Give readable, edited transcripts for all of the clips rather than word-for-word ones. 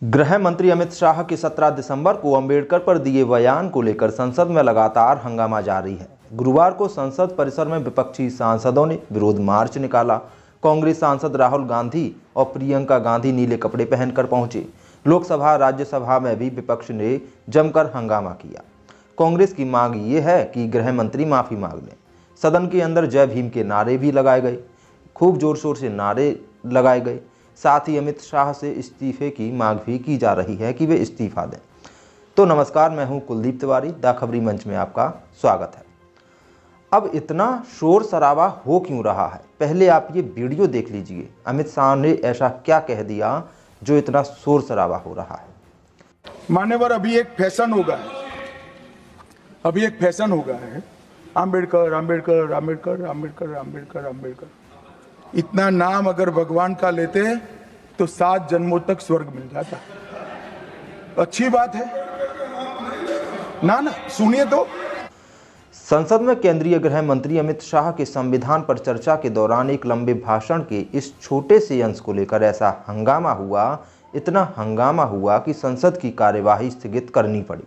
गृह मंत्री अमित शाह के 17 दिसंबर को अंबेडकर पर दिए बयान को लेकर संसद में लगातार हंगामा जारी है। गुरुवार को संसद परिसर में विपक्षी सांसदों ने विरोध मार्च निकाला। कांग्रेस सांसद राहुल गांधी और प्रियंका गांधी नीले कपड़े पहनकर पहुंचे। लोकसभा राज्यसभा में भी विपक्ष ने जमकर हंगामा किया। कांग्रेस की मांग ये है कि गृह मंत्री माफी मांग लें। सदन के अंदर जय भीम के नारे भी लगाए गए, खूब जोर शोर से नारे लगाए गए। साथ ही अमित शाह से इस्तीफे की मांग भी की जा रही है कि वे इस्तीफा दें। तो नमस्कार, मैं हूं कुलदीप तिवारी। द खबरी मंच में आपका स्वागत है। अब इतना शोर शराबा हो क्यों रहा है, पहले आप ये वीडियो देख लीजिए। अमित शाह ने ऐसा क्या कह दिया जो इतना शोर शराबा हो रहा है। मान्यवर, अभी एक फैशन हो गया है, आम्बेडकर आम्बेडकर आम्बेडकर आम्बेडकर आम्बेडकर आम्बेडकर। इतना नाम अगर भगवान का लेते तो 7 जन्मों तक स्वर्ग मिल जाता। अच्छी बात है ना। सुनिए तो। संसद में केंद्रीय गृह मंत्री अमित शाह के संविधान पर चर्चा के दौरान एक लंबे भाषण के इस छोटे से अंश को लेकर ऐसा हंगामा हुआ, इतना हंगामा हुआ कि संसद की कार्यवाही स्थगित करनी पड़ी।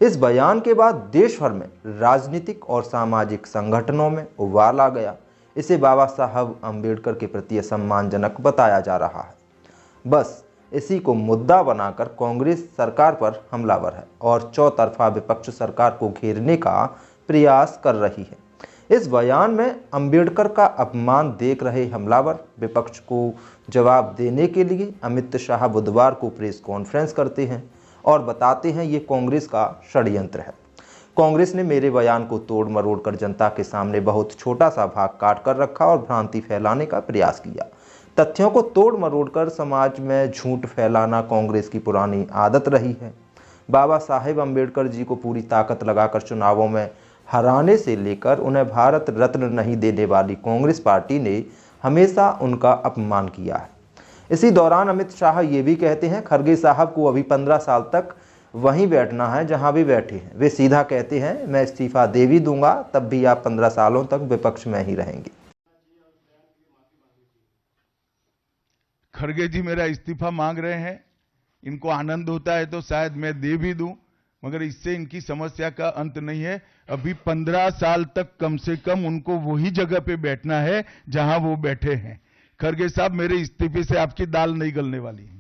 इस बयान के बाद देश भर में राजनीतिक और सामाजिक संगठनों में उबाल आ गया। इसे बाबा साहब अंबेडकर के प्रति सम्मानजनक बताया जा रहा है। बस इसी को मुद्दा बनाकर कांग्रेस सरकार पर हमलावर है और चौतरफा विपक्ष सरकार को घेरने का प्रयास कर रही है। इस बयान में अंबेडकर का अपमान देख रहे हमलावर विपक्ष को जवाब देने के लिए अमित शाह बुधवार को प्रेस कॉन्फ्रेंस करते हैं और बताते हैं ये कांग्रेस का षड्यंत्र है। कांग्रेस ने मेरे बयान को तोड़ मरोड़ कर जनता के सामने बहुत छोटा सा भाग काट कर रखा और भ्रांति फैलाने का प्रयास किया। तथ्यों को तोड़ मरोड़ कर समाज में झूठ फैलाना कांग्रेस की पुरानी आदत रही है। बाबा साहेब अंबेडकर जी को पूरी ताकत लगाकर चुनावों में हराने से लेकर उन्हें भारत रत्न नहीं देने वाली कांग्रेस पार्टी ने हमेशा उनका अपमान किया है। इसी दौरान अमित शाह ये भी कहते हैं खरगे साहब को अभी 15 साल तक वहीं बैठना है जहां भी बैठे हैं। वे सीधा कहते हैं मैं इस्तीफा दे भी दूंगा, तब भी आप 15 सालों तक विपक्ष में ही रहेंगे। खरगे जी मेरा इस्तीफा मांग रहे हैं, इनको आनंद होता है तो शायद मैं दे भी दूं, मगर इससे इनकी समस्या का अंत नहीं है। अभी 15 साल तक कम से कम उनको वही जगह पे बैठना है जहां वो बैठे हैं। खरगे साहब, मेरे इस्तीफे से आपकी दाल नहीं गलने वाली है।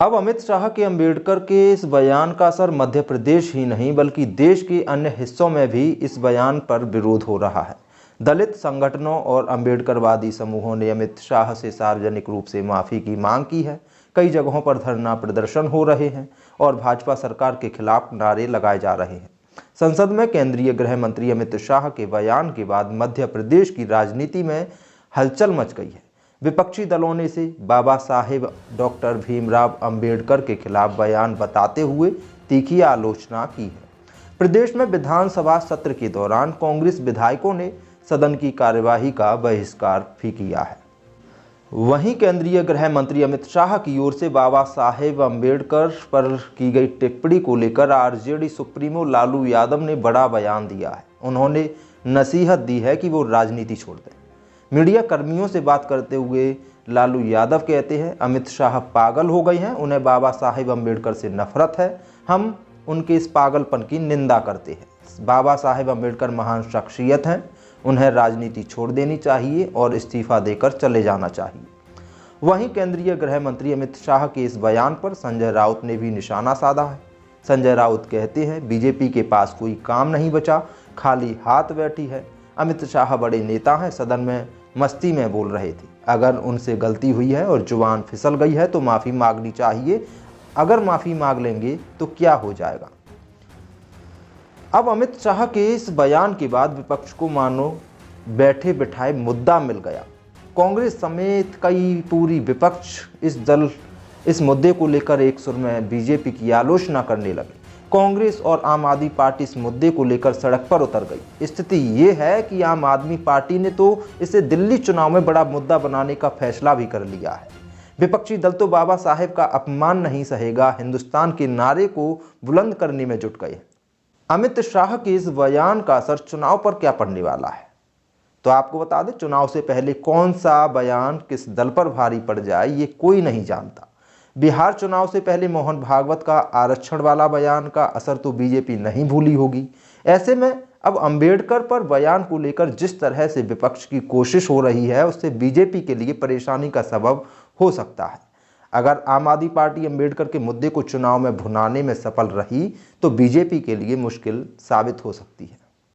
अब अमित शाह के अंबेडकर के इस बयान का असर मध्य प्रदेश ही नहीं बल्कि देश के अन्य हिस्सों में भी इस बयान पर विरोध हो रहा है। दलित संगठनों और अंबेडकरवादी समूहों ने अमित शाह से सार्वजनिक रूप से माफी की मांग की है। कई जगहों पर धरना प्रदर्शन हो रहे हैं और भाजपा सरकार के खिलाफ नारे लगाए जा रहे हैं। संसद में केंद्रीय गृह मंत्री अमित शाह के बयान के बाद मध्य प्रदेश की राजनीति में हलचल मच गई है। विपक्षी दलों ने इसे बाबा साहेब डॉक्टर भीमराव अंबेडकर के खिलाफ बयान बताते हुए तीखी आलोचना की है। प्रदेश में विधानसभा सत्र के दौरान कांग्रेस विधायकों ने सदन की कार्यवाही का बहिष्कार भी किया है। वहीं केंद्रीय गृह मंत्री अमित शाह की ओर से बाबा साहेब अंबेडकर पर की गई टिप्पणी को लेकर आरजेडी सुप्रीमो लालू यादव ने बड़ा बयान दिया है। उन्होंने नसीहत दी है कि वो राजनीति छोड़ दें। मीडिया कर्मियों से बात करते हुए लालू यादव कहते हैं अमित शाह पागल हो गए हैं, उन्हें बाबा साहेब अंबेडकर से नफरत है। हम उनके इस पागलपन की निंदा करते हैं। बाबा साहेब अंबेडकर महान शख्सियत हैं, उन्हें राजनीति छोड़ देनी चाहिए और इस्तीफा देकर चले जाना चाहिए। वहीं केंद्रीय गृह मंत्री अमित शाह के इस बयान पर संजय राउत ने भी निशाना साधा है। संजय राउत कहते हैं बीजेपी के पास कोई काम नहीं बचा, खाली हाथ बैठी है। अमित शाह बड़े नेता हैं, सदन में मस्ती में बोल रहे थे। अगर उनसे गलती हुई है और जुबान फिसल गई है तो माफ़ी मांगनी चाहिए। अगर माफ़ी मांग लेंगे तो क्या हो जाएगा। अब अमित शाह के इस बयान के बाद विपक्ष को मानो बैठे बिठाए मुद्दा मिल गया। कांग्रेस समेत कई पूरी विपक्ष इस मुद्दे को लेकर एक सुर में बीजेपी की आलोचना करने लगे। कांग्रेस और आम आदमी पार्टी इस मुद्दे को लेकर सड़क पर उतर गई। स्थिति ये है कि आम आदमी पार्टी ने तो इसे दिल्ली चुनाव में बड़ा मुद्दा बनाने का फैसला भी कर लिया है। विपक्षी दल तो बाबा साहेब का अपमान नहीं सहेगा, हिंदुस्तान के नारे को बुलंद करने में जुट गए। अमित शाह के इस बयान का असर चुनाव पर क्या पड़ने वाला है, तो आपको बता दें, चुनाव से पहले कौन सा बयान किस दल पर भारी पड़ जाए ये कोई नहीं जानता। बिहार चुनाव से पहले मोहन भागवत का आरक्षण वाला बयान का असर तो बीजेपी नहीं भूली होगी। ऐसे में अब अंबेडकर पर बयान को लेकर जिस तरह से विपक्ष की कोशिश हो रही है, उससे बीजेपी के लिए परेशानी का सबब हो सकता है। अगर आम आदमी पार्टी अंबेडकर के मुद्दे को चुनाव में भुनाने में सफल रही तो बीजेपी के लिए मुश्किल साबित हो सकती है।